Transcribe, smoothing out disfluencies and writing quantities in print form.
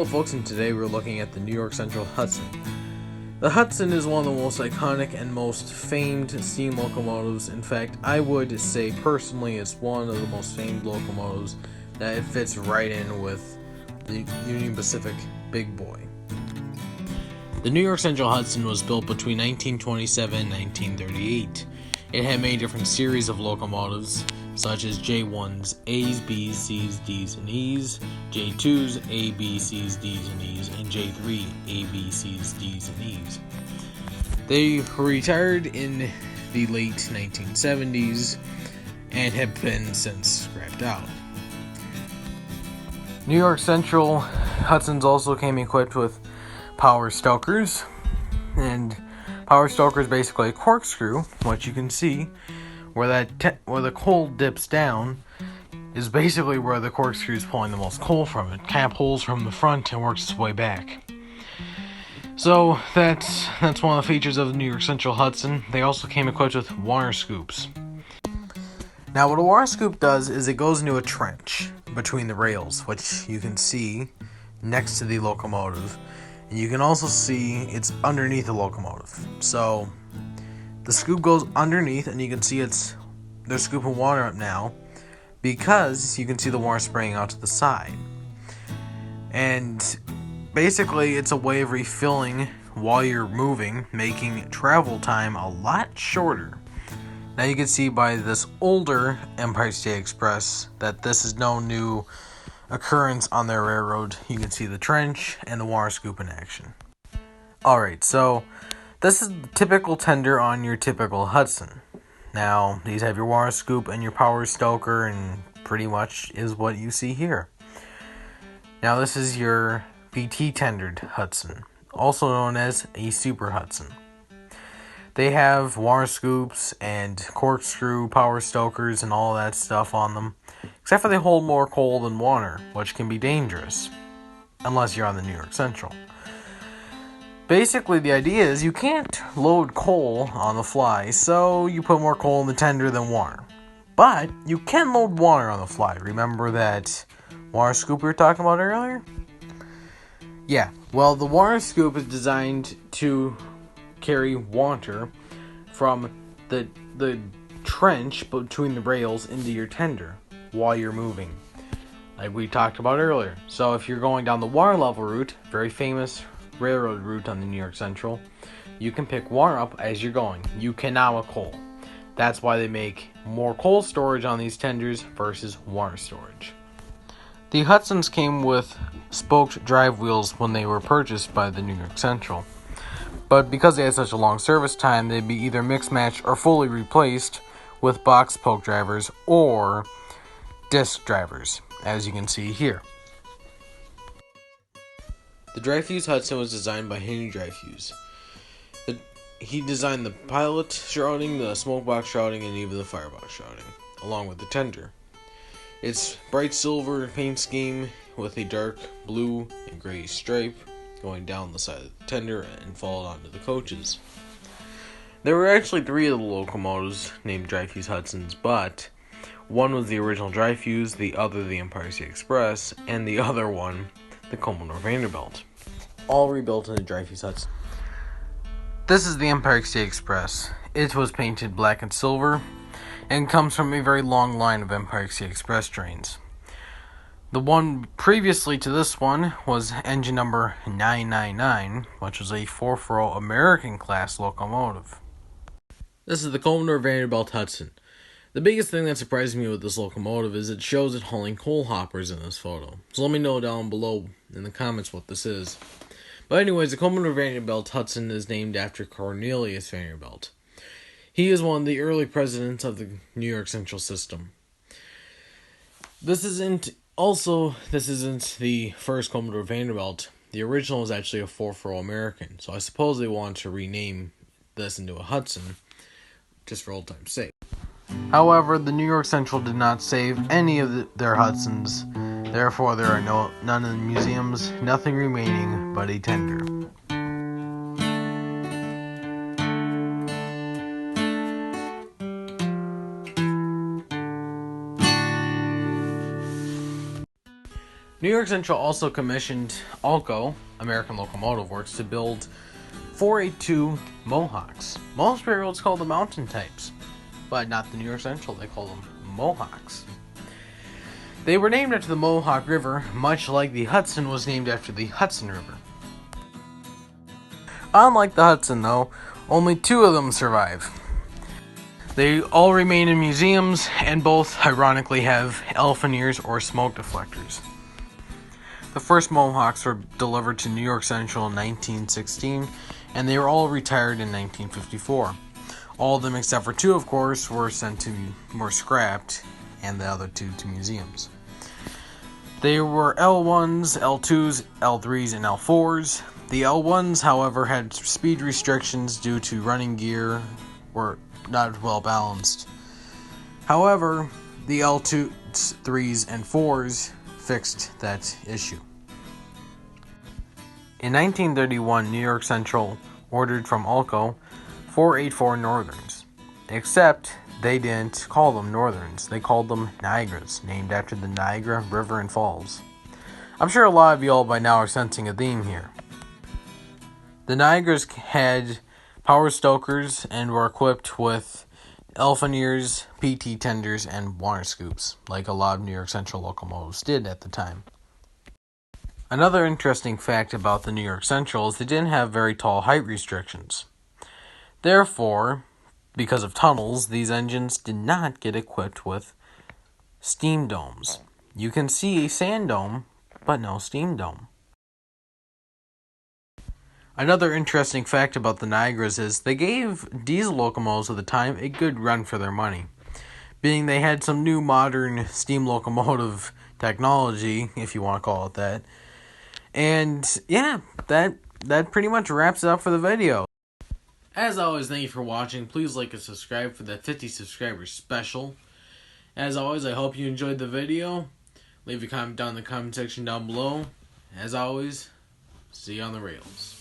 Hello folks, and today we're looking at the New York Central Hudson. The Hudson is one of the most iconic and most famed steam locomotives. In fact, I would say personally it's one of the most famed locomotives that it fits right in with the Union Pacific Big Boy. The New York Central Hudson was built between 1927 and 1938. It had many different series of locomotives, such as J1's A's, B's, C's, D's, and E's, J2's A, B, C's, D's, and E's, and J3 A, B, C's, D's, and E's. They were retired in the late 1970s and have been since scrapped out. New York Central Hudsons also came equipped with power stokers, and power stoker is basically a corkscrew, which you can see where the coal dips down is basically where the corkscrew is pulling the most coal from it. Kind of pulls from the front and works its way back. So that's one of the features of the New York Central Hudson. They also came equipped with water scoops. Now what a water scoop does is it goes into a trench between the rails, which you can see next to the locomotive. And you can also see it's underneath the locomotive. So the scoop goes underneath, and you can see they're scooping water up now because you can see the water spraying out to the side. And basically, it's a way of refilling while you're moving, making travel time a lot shorter. Now you can see by this older Empire State Express that this is no new occurrence on their railroad. You can see the trench and the water scoop in action. Alright, so this is the typical tender on your typical Hudson. Now, these have your water scoop and your power stoker, and pretty much is what you see here. Now, this is your PT tendered Hudson, also known as a Super Hudson. They have water scoops and corkscrew power stokers and all that stuff on them, except for they hold more coal than water, which can be dangerous, unless you're on the New York Central. Basically, the idea is you can't load coal on the fly, so you put more coal in the tender than water. But you can load water on the fly. Remember that water scoop we were talking about earlier? Yeah, well, the water scoop is designed to carry water from the trench between the rails into your tender while you're moving, like we talked about earlier. So if you're going down the water level route, very famous railroad route on the New York Central, you can pick water up as you're going. You cannot with coal. That's why they make more coal storage on these tenders versus water storage. The Hudsons came with spoked drive wheels when they were purchased by the New York Central. But because they had such a long service time, they'd be either mixed-matched or fully replaced with box spoke drivers or disc drivers, as you can see here. The Dreyfuss Hudson was designed by Henry Dreyfuss. He designed the pilot shrouding, the smoke box shrouding, and even the firebox shrouding, along with the tender. It's bright silver paint scheme with a dark blue and gray stripe going down the side of the tender and followed onto the coaches. There were actually 3 of the locomotives named Dreyfuss Hudsons, but one was the original Dreyfuss, the other the Empire State Express, and the other one the Commodore Vanderbilt, all rebuilt in the Dreyfuss Hudson. This is the Empire State Express. It was painted black and silver and comes from a very long line of Empire State Express trains. The one previously to this one was engine number 999, which was a 440 American class locomotive. This is the Commodore Vanderbilt Hudson. The biggest thing that surprised me with this locomotive is it shows it hauling coal hoppers in this photo. So let me know down below in the comments what this is. But anyways, the Commodore Vanderbilt Hudson is named after Cornelius Vanderbilt. He is one of the early presidents of the New York Central system. This isn't the first Commodore Vanderbilt. The original was actually a 440 American. So I suppose they wanted to rename this into a Hudson, just for old time's sake. However, the New York Central did not save any of their Hudsons. Therefore, there are none in the museums, nothing remaining but a tender. New York Central also commissioned ALCO, American Locomotive Works, to build 482 Mohawks. Most railroads call them mountain types, but not the New York Central. They call them Mohawks. They were named after the Mohawk River, much like the Hudson was named after the Hudson River. Unlike the Hudson, though, only 2 of them survive. They all remain in museums, and both, ironically, have elephant ears or smoke deflectors. The first Mohawks were delivered to New York Central in 1916, and they were all retired in 1954. All of them, except for 2, of course, were scrapped, and the other 2 to museums. They were L1s, L2s, L3s, and L4s. The L1s, however, had speed restrictions due to running gear were not well balanced. However, the L2s, 3s, and 4s fixed that issue. In 1931, New York Central ordered from ALCO 484 Northerns, except they didn't call them Northerns. They called them Niagaras, named after the Niagara River and Falls. I'm sure a lot of you all by now are sensing a theme here. The Niagaras had power stokers and were equipped with elephant ears, PT tenders, and water scoops, like a lot of New York Central locomotives did at the time. Another interesting fact about the New York Central is they didn't have very tall height restrictions. Therefore, because of tunnels, these engines did not get equipped with steam domes. You can see a sand dome, but no steam dome. Another interesting fact about the Niagaras is they gave diesel locomotives of the time a good run for their money, being they had some new modern steam locomotive technology, if you want to call it that. And yeah, that pretty much wraps it up for the video. As always, thank you for watching. Please like and subscribe for the 50 subscribers special. As always, I hope you enjoyed the video. Leave a comment down in the comment section down below. As always, see you on the rails.